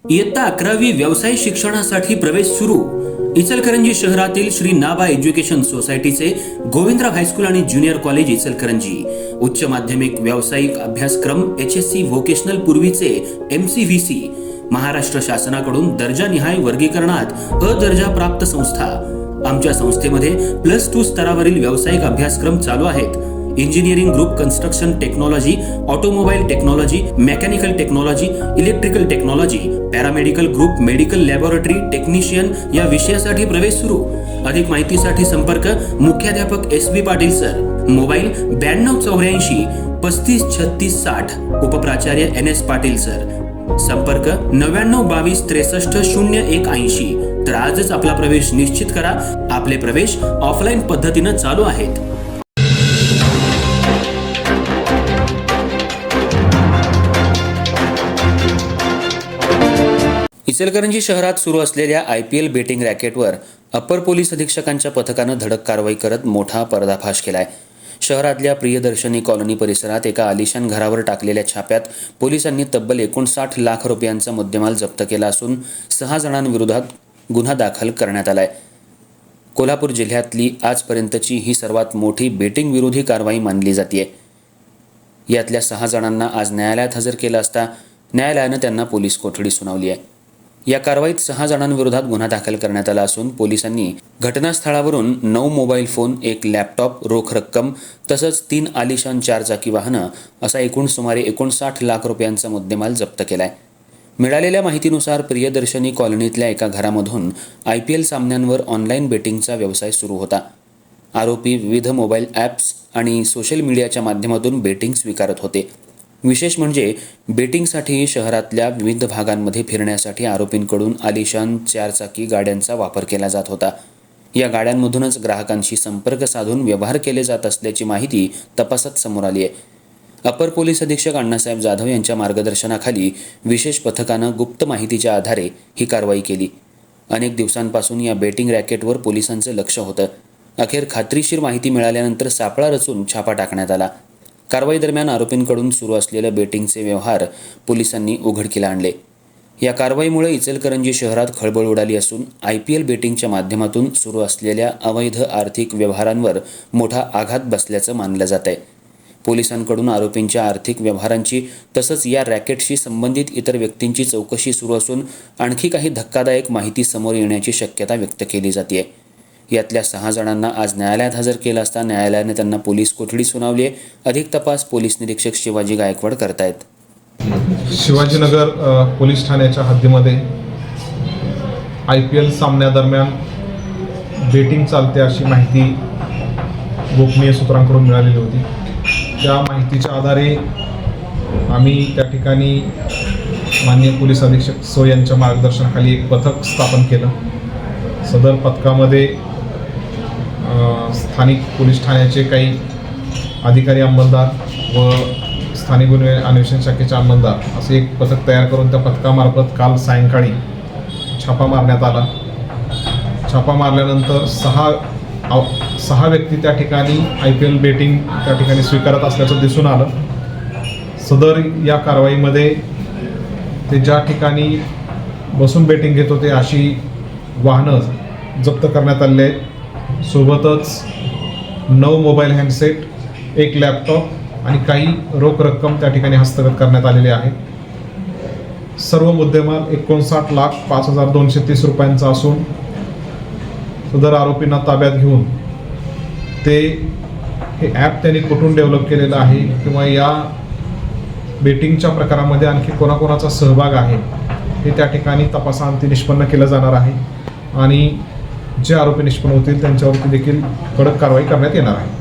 इयत्ता 11वी व्यवसाय शिक्षणासाठी प्रवेश सुरू। इचलकरंजी शहरातील श्री नाबा एज्युकेशन सोसायटीचे गोविंदराव हायस्कूल आणि ज्युनियर कॉलेज इचलकरंजी उच्च माध्यमिक व्यावसायिक अभ्यासक्रम HSC व्होकेशनल पूर्वीचे MCVC महाराष्ट्र शासनाकडून दर्जानिहाय वर्गीकरणात अ दर्जा प्राप्त संस्था। आमच्या संस्थेमध्ये +2 स्तरावरील व्यावसायिक अभ्यासक्रम चालू आहेत। Engineering group construction technology, automobile technology, mechanical technology, electrical technology, paramedical group, medical laboratory technician या विषयासाठी प्रवेश सुरू। अधिक माहितीसाठी संपर्क मुख्याध्यापक SB Patil sir, mobile 9284 35 36 60, उपप्राचार्य NS Patil sir, संपर्क 99 22 63 0180। तर आजच आपला प्रवेश निश्चित करा। आपले प्रवेश ऑफलाईन पद्धतीने चालू आहेत। इचलकरंजी शहरात सुरू असलेल्या IPL बेटिंग रॅकेटवर अप्पर पोलीस अधीक्षकांच्या पथकानं धडक कारवाई करत मोठा पर्दाफाश केलाय। शहरातल्या प्रियदर्शनी कॉलनी परिसरात एका आलिशान घरावर टाकलेल्या छाप्यात पोलिसांनी तब्बल 59 लाख रुपयांचा मुद्देमाल जप्त केला असून 6 जणांविरोधात गुन्हा दाखल करण्यात आलाय। कोल्हापूर जिल्ह्यातली आजपर्यंतची ही सर्वात मोठी बेटिंग विरोधी कारवाई मानली जाते। यातल्या 6 जणांना आज न्यायालयात हजर केलं असता न्यायालयानं त्यांना पोलीस कोठडी सुनावली आहे। या कारवाईत 6 जणांविरोधात गुन्हा दाखल करण्यात आला असून पोलिसांनी घटनास्थळावरून 9 मोबाईल फोन, 1 लॅपटॉप, रोख रक्कम तसंच 3 आलिशान 4 चाकी वाहनं असा एकूण सुमारे 59 लाख रुपयांचा मुद्देमाल जप्त केलाय। मिळालेल्या माहितीनुसार प्रियदर्शनी कॉलनीतल्या एका घरामधून IPL सामन्यांवर ऑनलाईन बेटिंगचा व्यवसाय सुरू होता। आरोपी विविध मोबाईल ॲप्स आणि सोशल मीडियाच्या माध्यमातून बेटिंग स्वीकारत होते। विशेष म्हणजे बेटिंगसाठी शहरातल्या विविध भागांमध्ये फिरण्यासाठी आरोपींकडून आलिशान 4 चाकी गाड्यांचा वापर केला जात होता। या गाड्यांमधूनच ग्राहकांशी संपर्क साधून व्यवहार केले जात असल्याची माहिती तपासात समोर आली आहे। अपर पोलीस अधीक्षक अण्णासाहेब जाधव यांच्या मार्गदर्शनाखाली विशेष पथकानं गुप्त माहितीच्या आधारे ही कारवाई केली। अनेक दिवसांपासून या बेटिंग रॅकेटवर पोलिसांचं लक्ष होतं। अखेर खात्रीशीर माहिती मिळाल्यानंतर सापळा रचून छापा टाकण्यात आला। कारवाई दरम्यान आरोपींकडून सुरू असलेले बेटिंगचे व्यवहार पोलिसांनी उघडकीला आणले। या कारवाईमुळे इचलकरंजी शहरात खळबळ उडाली असून IPL बेटिंगच्या माध्यमातून सुरू असलेल्या अवैध आर्थिक व्यवहारांवर मोठा आघात बसल्याचं मानलं जात आहे। पोलिसांकडून आरोपींच्या आर्थिक व्यवहारांची तसंच या रॅकेटशी संबंधित इतर व्यक्तींची चौकशी सुरू असून आणखी काही धक्कादायक माहिती समोर येण्याची शक्यता व्यक्त केली जाते। यातल्या 6 जणांना आज न्यायालयात हजर केलं असता न्यायालयाने त्यांना पोलीस कोठडी सुनावली आहे। अधिक तपास पोलीस निरीक्षक शिवाजी गायकवाड करतायत। शिवाजीनगर पोलीस ठाण्याच्या हद्दीमध्ये IPL सामन्यादरम्यान बेटिंग चालते अशी माहिती गोपनीय सूत्रांकडून मिळालेली होती। त्या माहितीच्या आधारे आम्ही त्या ठिकाणी माननीय पोलीस अधीक्षक सो यांच्या मार्गदर्शनाखाली एक पथक स्थापन केलं। सदर पथकामध्ये स्थानिक पोलीस ठाण्याचे काही अधिकारी अंमलदार व स्थानिक गुन्हे अन्वेषण शाखेचे अंमलदार असे एक पथक तयार करून त्या पथकामार्फत काल सायंकाळी छापा मारण्यात आला। छापा मारल्यानंतर 6 व्यक्ती त्या ठिकाणी IPL बेटिंग त्या ठिकाणी स्वीकारत असल्याचं दिसून आलं। सदर या कारवाईमध्ये ते ज्या ठिकाणी बसून बेटिंग घेत होते अशी वाहनं जप्त करण्यात आले आहेत। सोबतच 9 मोबाईल हँडसेट, 1 लॅपटॉप आणि काही रोख रक्कम त्या ठिकाणी हस्तगत करण्यात आलेले आहे। सर्व मुद्देमाल 59,05,230 रुपयांचा असून सदर आरोपींना ताब्यात घेऊन ते हे ॲप त्यांनी कुठून डेव्हलप केलेलं आहे किंवा या बेटिंगच्या प्रकारामध्ये आणखी कोणाकोणाचा सहभाग आहे हे त्या ठिकाणी तपासाअंती निष्पन्न केलं जाणार आहे आणि जे आरोपी निष्पन्न होतील त्यांच्यावरती देखील कडक कारवाई करण्यात येणार आहे।